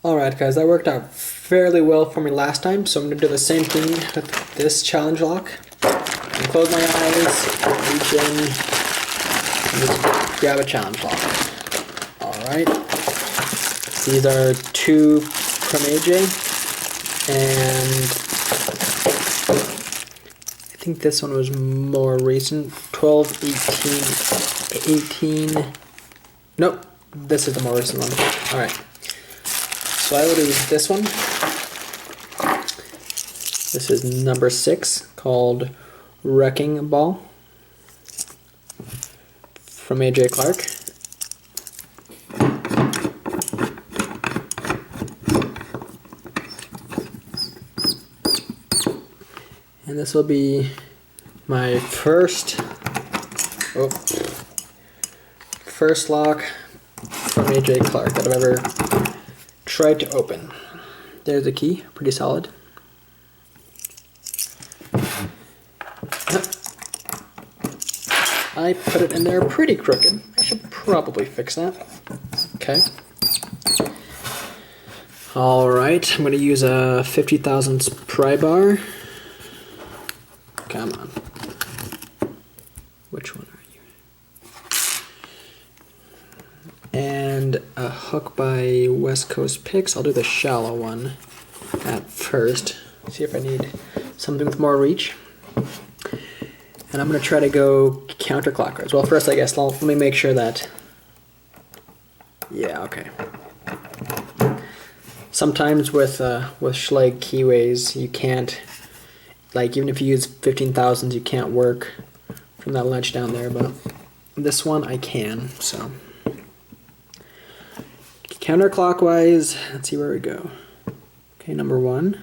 Alright guys, that worked out fairly well for me last time, so I'm going to do the same thing with this challenge lock. And close my eyes, reach in, and just grab a challenge lock. Alright. These are 2 from AJ, and I think this one was more recent. 12, 18. Nope, this is the more recent one. Alright. So I will use this one. This is number 6, called Wrecking Ball, from AJ Clark. And this will be my first lock from AJ Clark that I've ever tried to open. There's the key, pretty solid. I put it in there pretty crooked. I should probably fix that. Okay. Alright, I'm going to use a 50 thousandths pry bar. Come on. Which one are you? And a hook by West Coast Picks. I'll do the shallow one at first. See if I need something with more reach. And I'm going to try to go counterclockwise. Well, first I guess let me make sure that... Yeah, okay. Sometimes with Schlage keyways, you can't, like, even if you use 15 thousandths, you can't work from that ledge down there, but this one I can, so. Counterclockwise, let's see where we go. Okay, number 1.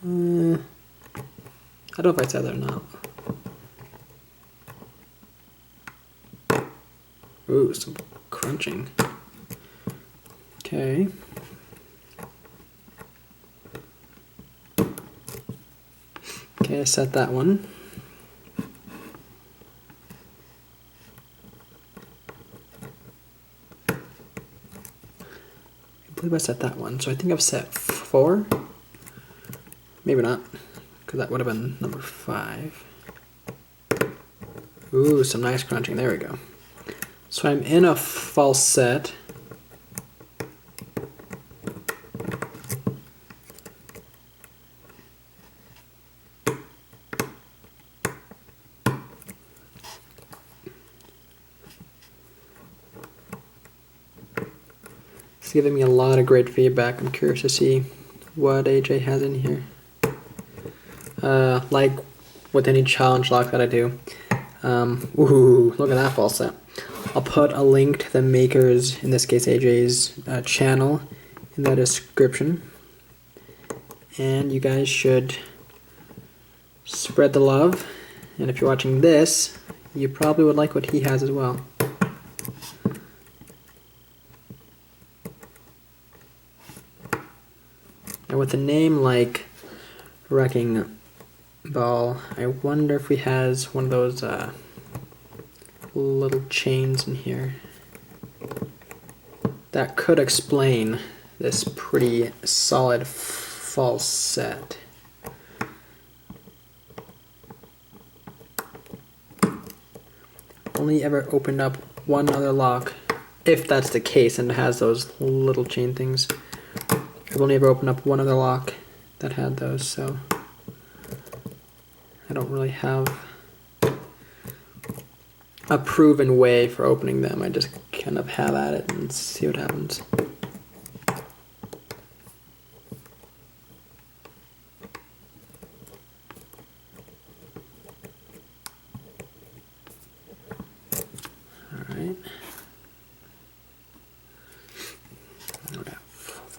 I don't know if I said that or not. Ooh, some crunching. Okay. Okay, I set that one. I believe I set that one, so I think I've set 4. Maybe not, because that would have been number 5. Ooh, some nice crunching. There we go. So I'm in a false set. It's giving me a lot of great feedback. I'm curious to see what AJ has in here. Like with any challenge lock that I do. Ooh, look at that false set. I'll put a link to the maker's, in this case AJ's, channel in the description. And you guys should spread the love. And if you're watching this, you probably would like what he has as well. And with a name like Wrecking Ball, I wonder if he has one of those little chains in here. That could explain this pretty solid false set. Only ever opened up one other lock, if that's the case and it has those little chain things. I've only ever opened up one other lock that had those, so I don't really have a proven way for opening them. I just kind of have at it and see what happens. Alright.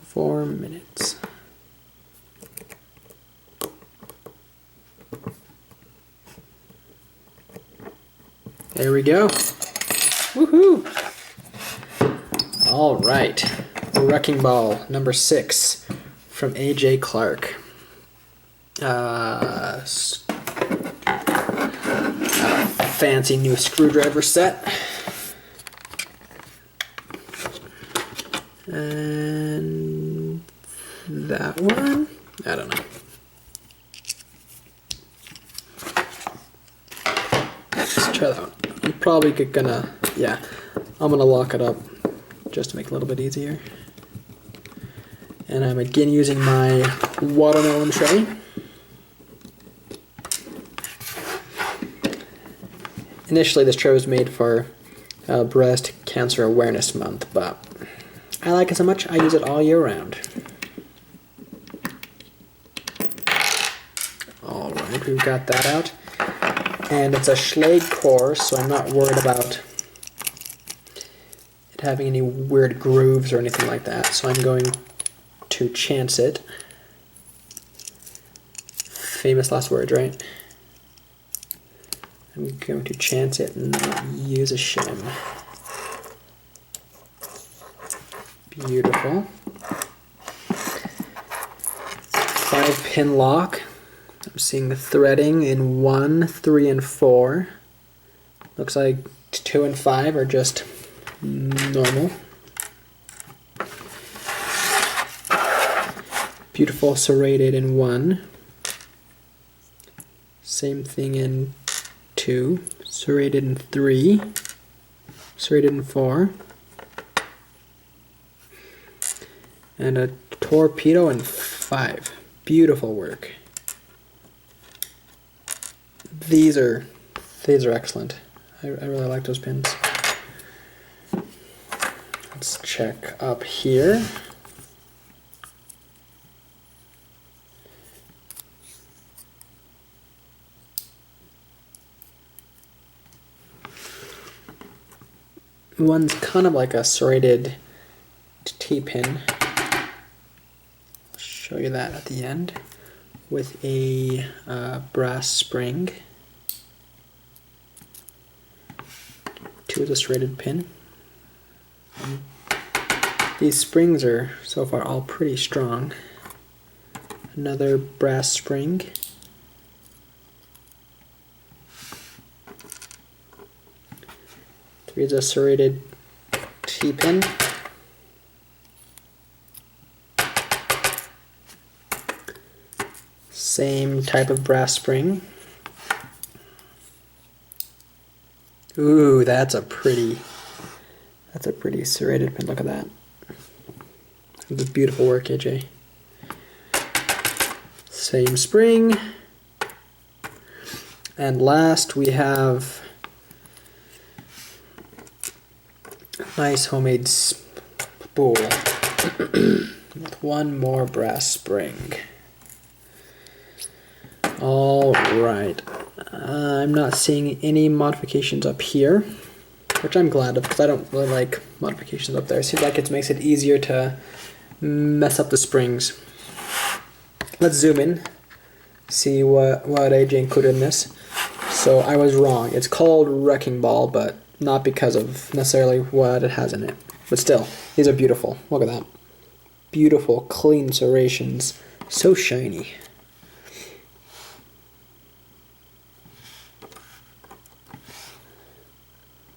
4 minutes. There we go. Woohoo! All right. Wrecking Ball, number 6, from AJ Clark. Fancy new screwdriver set. And that one, I don't know. Let's try that one. I'm probably gonna, yeah, I'm gonna lock it up just to make it a little bit easier. And I'm again using my watermelon tray. Initially, this tray was made for Breast Cancer Awareness Month, but I like it so much, I use it all year round. Alright, we've got that out. And it's a Schlage core, so I'm not worried about it having any weird grooves or anything like that. So I'm going to chance it. Famous last words, right? I'm going to chance it and not use a shim. Beautiful. 5-pin lock. I'm seeing the threading in 1, 3, and 4. Looks like 2 and 5 are just normal. Beautiful serrated in 1. Same thing in 2. Serrated in 3. Serrated in 4. And a torpedo in 5. Beautiful work. These are excellent. I really like those pins. Let's check up here. One's kind of like a serrated T-pin. I'll show you that at the end with a brass spring. 2 is a serrated pin. These springs are so far all pretty strong. Another brass spring. Three is a serrated T-pin. Same type of brass spring. Ooh, that's a pretty serrated pin. Look at that. That's beautiful work, AJ. Same spring. And last we have nice homemade spool with one more brass spring. All right. I'm not seeing any modifications up here, which I'm glad of because I don't really like modifications up there. It seems like it makes it easier to mess up the springs. Let's zoom in, see what AJ included in this. So I was wrong. It's called Wrecking Ball, but not because of necessarily what it has in it. But still, these are beautiful. Look at that. Beautiful, clean serrations. So shiny.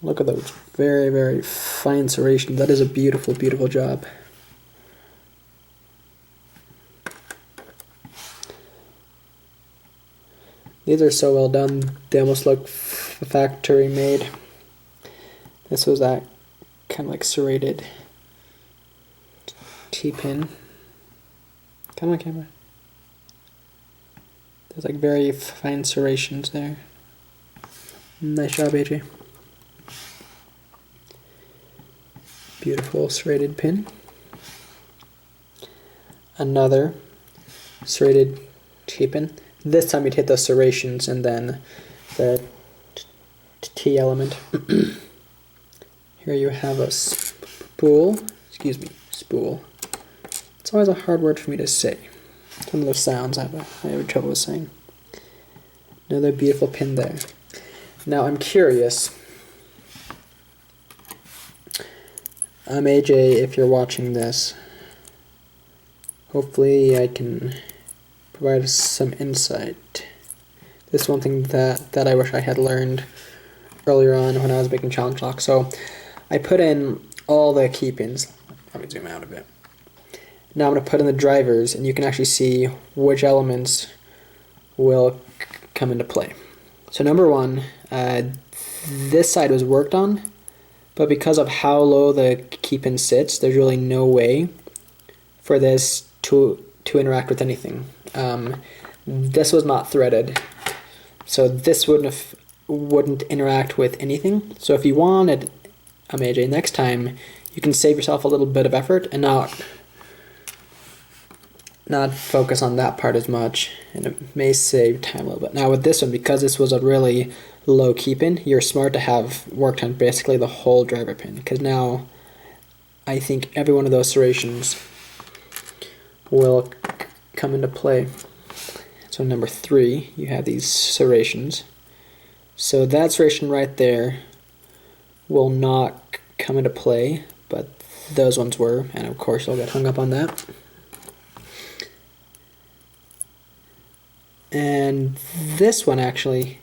Look at those very, very fine serrations. That is a beautiful, beautiful job. These are so well done. They almost look factory made. This was that kind of like serrated T-pin. Come on, camera. There's like very fine serrations there. Nice job, AJ. Beautiful serrated pin. Another serrated T-pin. This time you'd hit the serrations and then the T element. Here you have a spool. Excuse me, spool. It's always a hard word for me to say. It's one of those sounds I have trouble with saying. Another beautiful pin there. Now I'm curious. AJ, if you're watching this, hopefully I can provide some insight. This is one thing that I wish I had learned earlier on when I was making challenge locks. So I put in all the key pins. Let me zoom out a bit. Now I'm going to put in the drivers, and you can actually see which elements will come into play. So number one, this side was worked on, but because of how low the key pin sits, there's really no way for this to interact with anything. This was not threaded, so this wouldn't interact with anything. So if you wanted AJ next time, you can save yourself a little bit of effort and not focus on that part as much, and it may save time a little bit. Now with this one, because this was a really low key pin, you're smart to have worked on basically the whole driver pin, because now I think every one of those serrations will come into play. So number 3, you have these serrations. So that serration right there will not come into play, but those ones were, and of course you'll get hung up on that. And this one actually,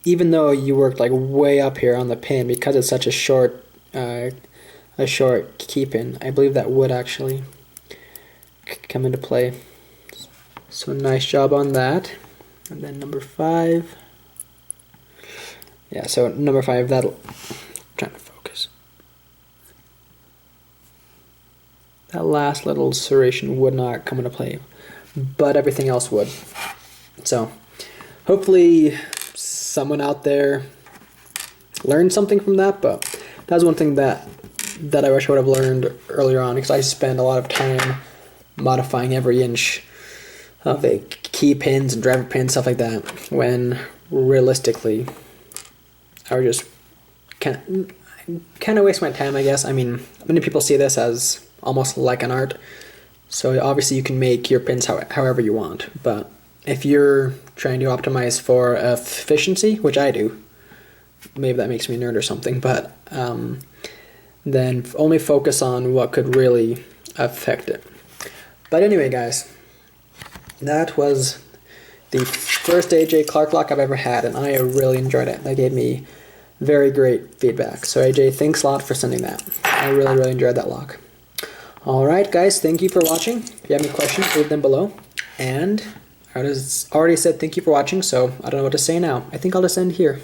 even though you worked like way up here on the pin, because it's such a short key pin, I believe that would actually come into play. So nice job on that. And then number 5. Yeah, so number 5, I'm trying to focus. That last little serration would not come into play, but everything else would. So hopefully someone out there learned something from that, but that was one thing that I wish I would have learned earlier on, because I spend a lot of time modifying every inch of the key pins and driver pins, stuff like that, when realistically I would just kind of waste my time, I guess. I mean, many people see this as almost like an art, so obviously you can make your pins however you want, but if you're trying to optimize for efficiency, which I do, maybe that makes me a nerd or something, but then only focus on what could really affect it. But anyway, guys, that was the first AJ Clark lock I've ever had, and I really enjoyed it. That gave me very great feedback. So AJ, thanks a lot for sending that. I really, really enjoyed that lock. Alright guys, thank you for watching. If you have any questions, leave them below. And I already said thank you for watching, so I don't know what to say now. I think I'll just end here.